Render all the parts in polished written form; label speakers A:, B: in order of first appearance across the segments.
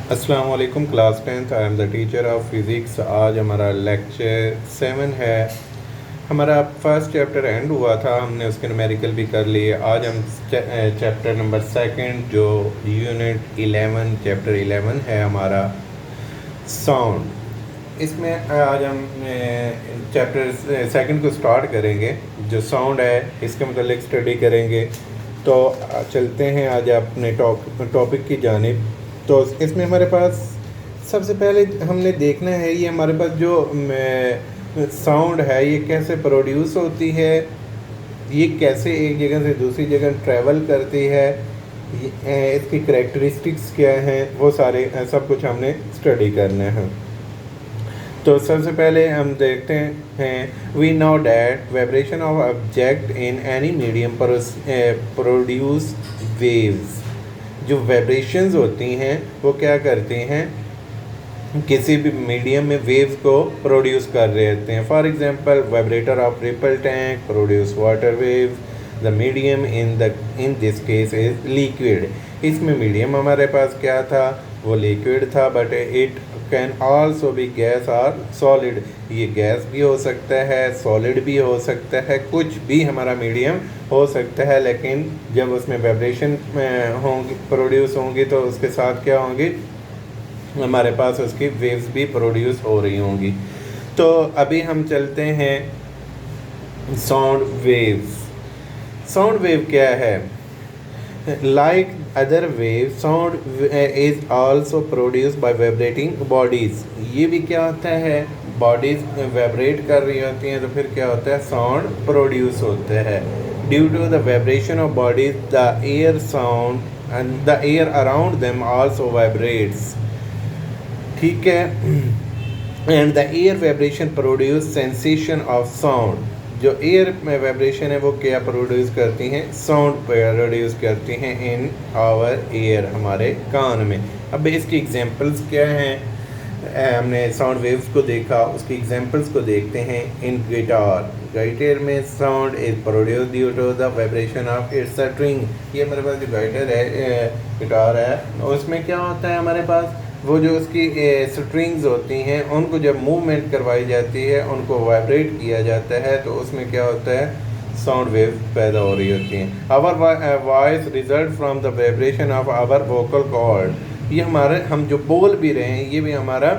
A: अस्सलाम वालेकुम class 10th। I am the teacher of physics. आज हमारा लेक्चर 7 है। हमारा फर्स्ट चैप्टर एंड हुआ था, हमने उसके न्यूमेरिकल भी कर लिए। आज हम चैप्टर नंबर सेकंड जो यूनिट 11 चैप्टर 11 है हमारा साउंड। इसमें आज हम चैप्टर सेकंड को स्टार्ट करेंगे। जो साउंड है इसके मतलब स्टडी करेंगे। तो चलते हैं आज अपने टॉपिक की जानिब। तो इसमें हमारे पास सबसे पहले हमने देखना है ये हमारे पास जो साउंड है ये कैसे प्रोड्यूस होती है, ये कैसे एक जगह से दूसरी जगह ट्रैवल करती है, इसकी करेक्टरिस्टिक्स क्या हैं, वो सारे सब कुछ हमने स्टडी करना है। तो सबसे पहले हम देखते हैं we know that vibration of object in any medium produce waves. जो वाइब्रेशंस होती हैं वो क्या करती हैं, किसी भी मीडियम में वेव्स को प्रोड्यूस कर रहे होते हैं। For example vibrator of ripple tank produce water waves. The medium in this case is liquid. इसमें मीडियम हमारे पास क्या था, वो लिक्विड था, but it can also be gas और सॉलिड। ये गैस भी हो सकता है, सॉलिड भी हो सकता है, कुछ भी हमारा मीडियम हो सकता है। लेकिन जब उसमें वाइब्रेशन होंगी प्रोड्यूस होंगी तो उसके साथ क्या होंगी, हमारे पास उसकी वेव्स भी प्रोड्यूस हो रही होंगी। तो अभी हम चलते हैं साउंड वेव्स। साउंड वेव क्या है? Like other waves, sound is also produced by vibrating bodies। ये भी क्या होता है, बॉडीज वाइब्रेट कर रही होती हैं तो फिर क्या होता है, साउंड प्रोड्यूस होता है। Due to the vibration of bodies the air sound and the air around them also vibrates. ठीक है, and the air vibration produce sensation of sound. जो एयर में वाइब्रेशन है वो क्या प्रोड्यूस करती हैं, साउंड प्रोड्यूस करती हैं इन आवर एयर, हमारे कान में। अब इसकी एग्जांपल्स क्या हैं? हमने साउंड वेव्स को देखा, उसकी एग्जांपल्स को देखते हैं। इन गिटार, गिटार में sound is produce due to the vibration of its string. ये हमारे पास जो गिटार है, गिटार है, उसमें क्या होता है हमारे पास, वो जो उसकी स्ट्रिंग्स होती हैं उनको जब मूवमेंट करवाई जाती है, उनको वाइब्रेट किया जाता है, तो उसमें क्या होता है, साउंड वेव पैदा हो रही होती हैं। Our voice result from the vibration of our vocal cord. ये हमारे हम जो बोल भी रहे हैं ये भी हमारा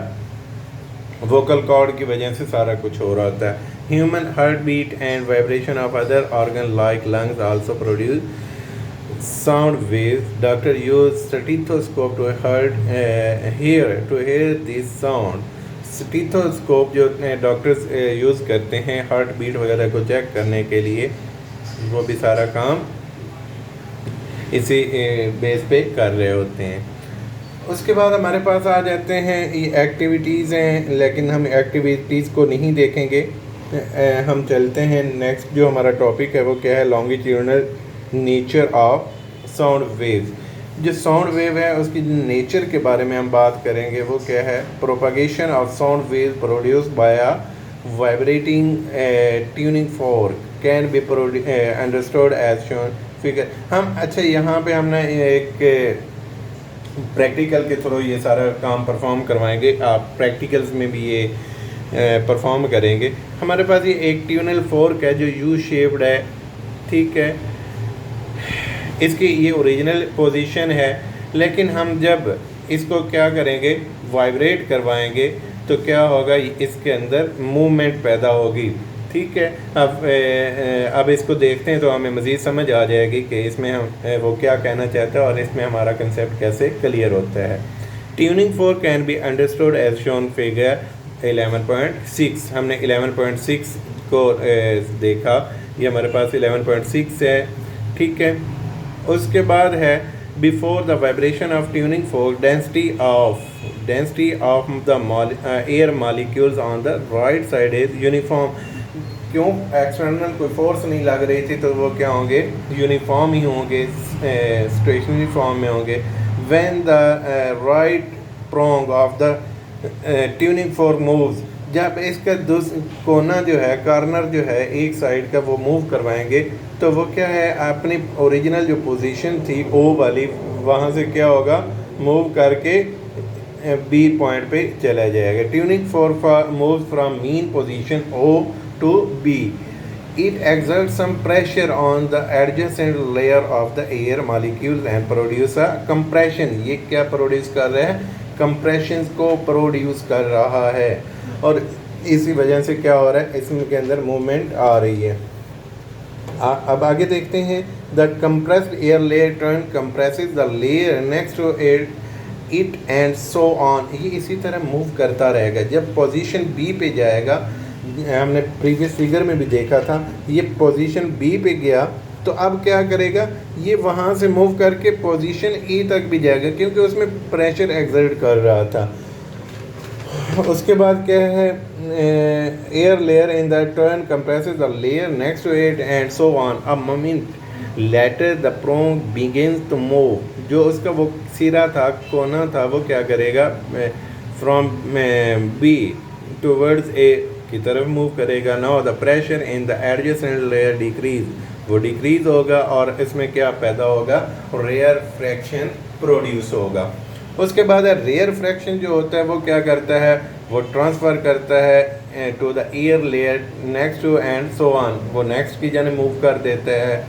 A: वोकल कॉर्ड की वजह से सारा कुछ हो रहा होता है। Human heart beat and vibration of other organ like lungs also produce sound waves. Doctor use stethoscope to hear this sound। Stethoscope जो डॉक्टर्स यूज़ करते हैं हार्ट बीट वगैरह को चेक करने के लिए, वो भी सारा काम इसी बेस पे कर रहे होते हैं। उसके बाद हमारे पास आ जाते हैं ये एक्टिविटीज़ हैं, लेकिन हम एक्टिविटीज़ को नहीं देखेंगे। हम चलते हैं नेक्स्ट जो हमारा टॉपिक है वो क्या है, longitudinal nature of sound wave. जो साउंड वेव है उसकी नेचर के बारे में हम बात करेंगे। वो क्या है, propagation of sound wave produced by a vibrating tuning fork can be understood as shown figure. हम अच्छा यहाँ पे हमने एक प्रैक्टिकल के थ्रू ये सारा काम परफॉर्म करवाएंगे। आप प्रैक्टिकल्स में भी ये परफॉर्म करेंगे। हमारे पास ये एक ट्यूनल फोर्क है जो यू शेप्ड है, ठीक है, इसकी ये ओरिजिनल पोजीशन है, लेकिन हम जब इसको क्या करेंगे, वाइब्रेट करवाएंगे तो क्या होगा, इसके अंदर मूवमेंट पैदा होगी। ठीक है, अब इसको देखते हैं तो हमें मज़ीद समझ आ जाएगी कि इसमें हम वो क्या कहना चाहता है और इसमें हमारा कंसेप्ट कैसे क्लियर होता है। Tuning fork can be understood as shown figure 11.6। हमने 11.6 को देखा, ये हमारे पास 11.6 है, ठीक है। उसके बाद है before the vibration of tuning fork density of the air molecules on the right side is uniform. क्यों, एक्सटर्नल कोई फोर्स नहीं लग रही थी तो वो क्या होंगे, यूनिफॉर्म ही होंगे, स्टेशनरी फॉर्म में होंगे। When the right prong of the tuning fork moves, जब इसका कोना जो है, कॉर्नर जो है एक साइड का, वो मूव करवाएंगे तो वो क्या है, अपनी ओरिजिनल जो पोजीशन थी ओ वाली, वहाँ से क्या होगा, मूव करके बी पॉइंट पे चला जाएगा। Tuning fork move from mean position O to B. It exerts some pressure on the adjacent layer of the air molecules and produce a compression। ये क्या प्रोड्यूस कर रहा है? compression को प्रोड्यूस कर रहा है, और इसी वजह से क्या हो रहा है, इसमें के अंदर मूवमेंट आ रही है। अब आगे देखते हैं। The compressed air layer turn compresses the layer next to it and so on। ये इसी तरह मूव करता रहेगा। जब पोजीशन बी पे जाएगा, हमने प्रीवियस फिगर में भी देखा था, ये पोजीशन बी पे गया तो अब क्या करेगा, ये वहाँ से मूव करके पोजीशन ई तक भी जाएगा क्योंकि उसमें प्रेशर एक्सर्ट कर रहा था। उसके बाद क्या है, air layer in the turn compresses the layer next to it and so on. अब moment later the prong begins to move. जो उसका वो सिरा था, कोना था, वो क्या करेगा, फ्रॉम बी टूवर्ड्स ए की तरफ मूव करेगा। Now the pressure in the adjacent layer decrease, वो डिक्रीज होगा और इसमें क्या पैदा होगा, रेयर फ्रैक्शन प्रोड्यूस होगा। उसके बाद रेयर फ्रैक्शन जो होता है वो क्या करता है, वो ट्रांसफ़र करता है to the air layer next to and so on. वो नेक्स्ट की जाने मूव कर देता है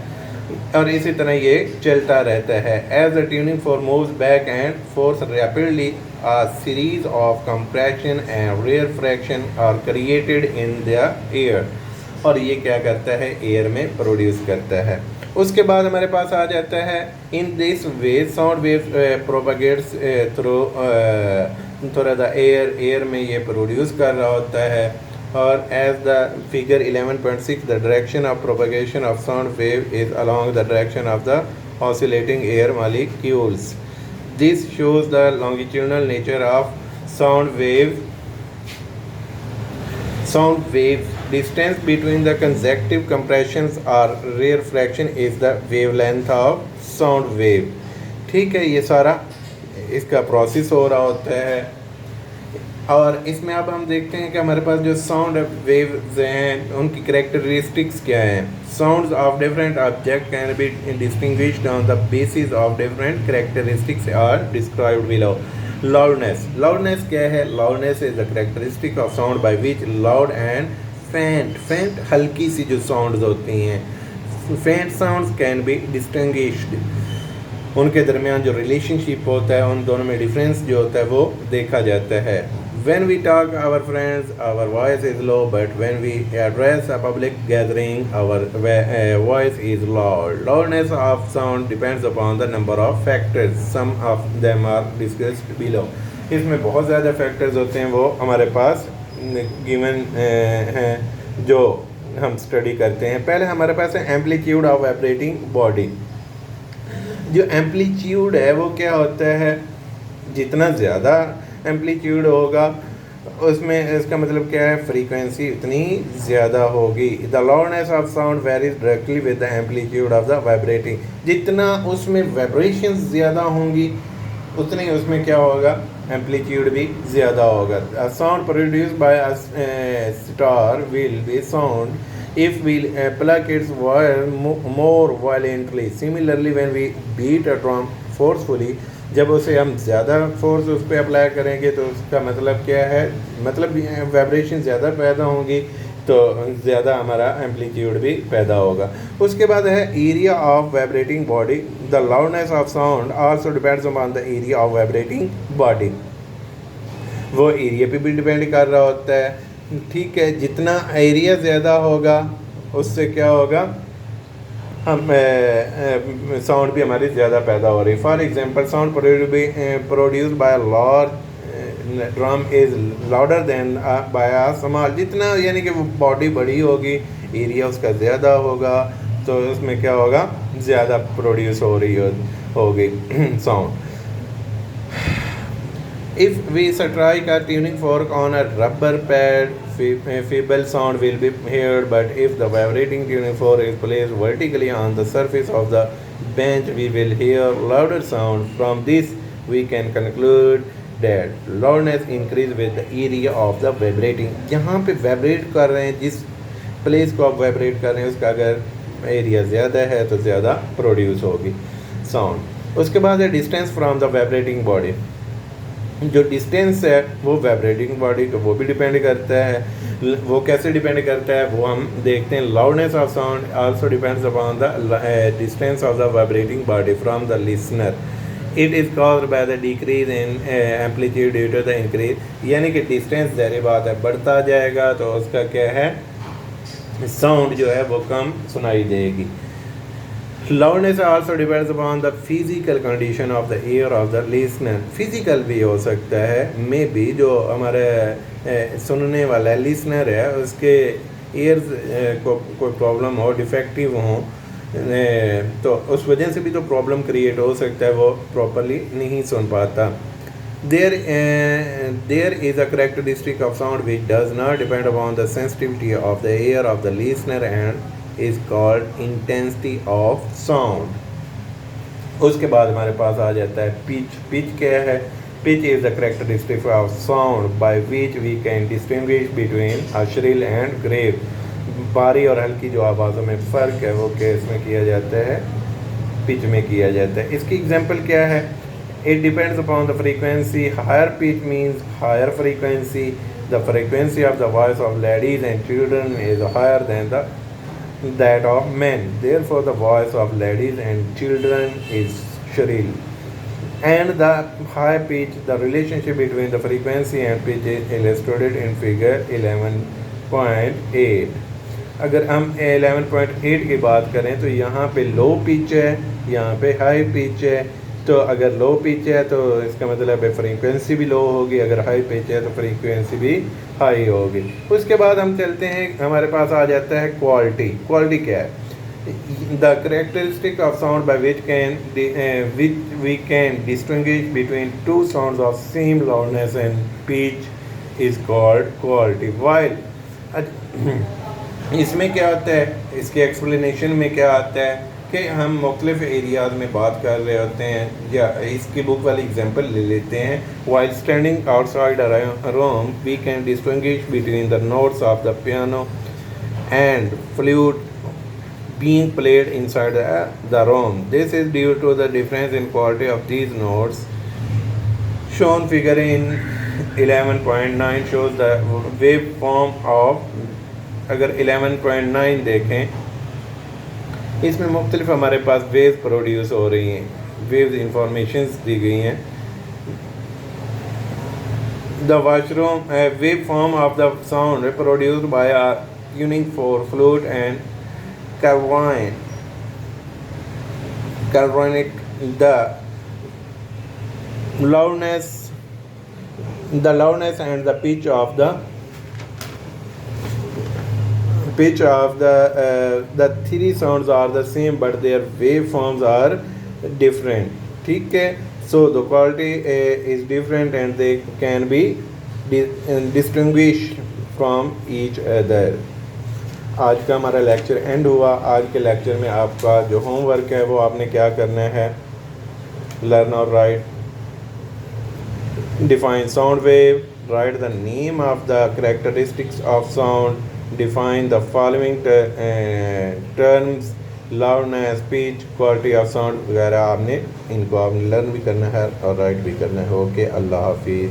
A: और इसी तरह ये चलता रहता है। As the tuning fork moves back and forth rapidly, a series of compression and rear fraction are created in the air। और ये क्या करता है, एयर में प्रोड्यूस करता है। उसके बाद हमारे पास आ जाता है, in this way sound wave propagates through the air में ये प्रोड्यूस कर रहा होता है। और as the figure 11.6 the direction of propagation of sound wave is along the direction of the oscillating air molecules. This shows the longitudinal nature of sound wave. Distance between the consecutive compressions or rear fraction is the wavelength of sound wave। ठीक है, ये सारा इसका process हो रहा होता है। और इसमें अब हम देखते हैं कि हमारे पास जो साउंड वेव्स हैं उनकी करेक्टरिस्टिक्स क्या हैं। Sounds of different object can be distinguished on the basis of different characteristics are described below. Loudness, loudness क्या है, loudness is the characteristic of sound by which loud and faint हल्की सी जो sounds होती हैं, फेंट sounds can be distinguished. उनके दरमियान जो रिलेशनशिप होता है, उन दोनों में डिफरेंस जो होता है वो देखा जाता है। When we talk our friends, our voice is low, but when we address a public gathering, our voice is loud. Loudness of sound depends upon the number of factors. Some of them are discussed below। इसमें बहुत ज़्यादा factors होते हैं, वो हमारे पास given हैं जो हम स्टडी करते हैं। पहले हमारे पास है एम्पलीट्यूड ऑफ वाइब्रेटिंग बॉडी। जो एम्पलीट्यूड है वो क्या होता है, जितना ज़्यादा एम्पलीट्यूड होगा उसमें इसका मतलब क्या है, फ्रीक्वेंसी उतनी ज़्यादा होगी। The loudness of sound varies directly with the amplitude of the vibrating. जितना उसमें वाइब्रेशंस ज़्यादा होंगी उतनी उसमें क्या होगा, एम्पलीट्यूड भी ज़्यादा होगा। Sound produced by a star will be sound if we pluck its wire more violently। Similarly when we beat a drum forcefully, जब उसे हम ज़्यादा फोर्स उस पर अप्लाई करेंगे तो उसका मतलब क्या है, मतलब वाइब्रेशन ज़्यादा पैदा होंगी तो ज़्यादा हमारा एम्पलीट्यूड भी पैदा होगा। उसके बाद है area of vibrating body. The loudness of sound also depends upon the area of vibrating body. वो एरिया पे भी डिपेंड कर रहा होता है। ठीक है, जितना एरिया ज़्यादा होगा उससे क्या होगा, हम साउंड भी हमारी ज़्यादा पैदा हो रही है। For example sound produced by large drum is louder than by a small. जितना यानी कि वो बॉडी बड़ी होगी, एरिया उसका ज़्यादा होगा, तो उसमें क्या होगा, ज़्यादा प्रोड्यूस हो रही होगी sound. If we strike a tuning fork on a rubber pad, feeble sound will be heard, but if the vibrating tuning fork is placed vertically on the surface of the bench, we will hear louder sound. From this, we can conclude that loudness increase with the area of the vibrating। यहाँ पे vibrate कर रहे हैं, जिस place को आप vibrate कर रहे हैं उसका अगर एरिया ज़्यादा है तो ज़्यादा प्रोड्यूस होगी साउंड। उसके बाद है distance from the vibrating body. जो डिस्टेंस है वो वाइब्रेटिंग बॉडी को वो भी डिपेंड करता है। वो कैसे डिपेंड करता है वो हम देखते हैं। Loudness of sound also depends upon the distance of the vibrating body from the listener. It is caused by the decrease in amplitude due to the increase, यानी कि डिस्टेंस ज़ाहिर बात है बढ़ता जाएगा तो उसका क्या है, साउंड जो है वो कम सुनाई देगी। Loudness also depends upon the physical condition of the ear of the listener। Physical भी हो सकता है, मे बी जो हमारे सुनने वाला लिसनर है उसके ईयर्स को कोई प्रॉब्लम हो, डिफेक्टिव हो, तो उस वजह से भी तो प्रॉब्लम क्रिएट हो सकता है, वो प्रॉपरली नहीं सुन पाता। There is a characteristic of sound which does not depend upon the sensitivity of the ear of the listener and is called intensity of sound। उसके बाद हमारे पास आ जाता है पिच। पिच क्या है? Pitch is the characteristic of sound by which we can distinguish between a shrill and grave। भारी और हल्की जो आवाज़ों में फ़र्क है वो केस में किया जाता है, पिच में किया जाता है। इसकी एग्जांपल क्या है? It depends upon the frequency। higher pitch means higher frequency। The frequency of the voice of ladies and children is higher than that of men, therefore the voice of ladies and children is shrill। And the high pitch, the relationship between the frequency and pitch is illustrated in figure 11.8। अगर हम 11.8 की बात करें तो यहाँ पे low pitch है, यहाँ पे हाई पिच है। तो अगर लो पिच है तो इसका मतलब है फ्रीक्वेंसी भी लो होगी, अगर हाई पिच है तो फ्रीक्वेंसी भी हाई होगी। उसके बाद हम चलते हैं, हमारे पास आ जाता है क्वालिटी। क्वालिटी क्या है? The characteristic of sound by which we can distinguish between two sounds of same loudness and pitch is called quality. While इसमें क्या होता है, इसके एक्सप्लेनेशन में क्या आता है कि हम मुख्तलिफ एरियाज़ में बात कर रहे होते हैं, या इसकी बुक वाली एग्जांपल ले लेते हैं। While standing outside a room we can distinguish between the notes of the piano and flute being played inside the room। This is due to the difference in quality of these notes। Shown figure in 11.9 shows the waveform of, अगर 11.9 देखें इसमें मुख्तलिफ हमारे पास wave produce हो रही हैं, wave informations दी गई हैं। The washroom wave form of the sound produced by a tuning for flute and clarinet। the loudness and the pitch of the three sounds are the same but their waveforms are different। ठीक है, so the quality is different and they can be distinguished from each other। आज का हमारा lecture and हुआ। आज के lecture में आपका जो होमवर्क है वो आपने क्या करना है, लर्न और right, define sound wave, right the name of the characteristics of sound, define the following terms, loudness, pitch, quality of sound वगैरह आपने इनको आपने लर्न भी करना है और राइट भी करना है। ओके, अल्लाह हाफिज़।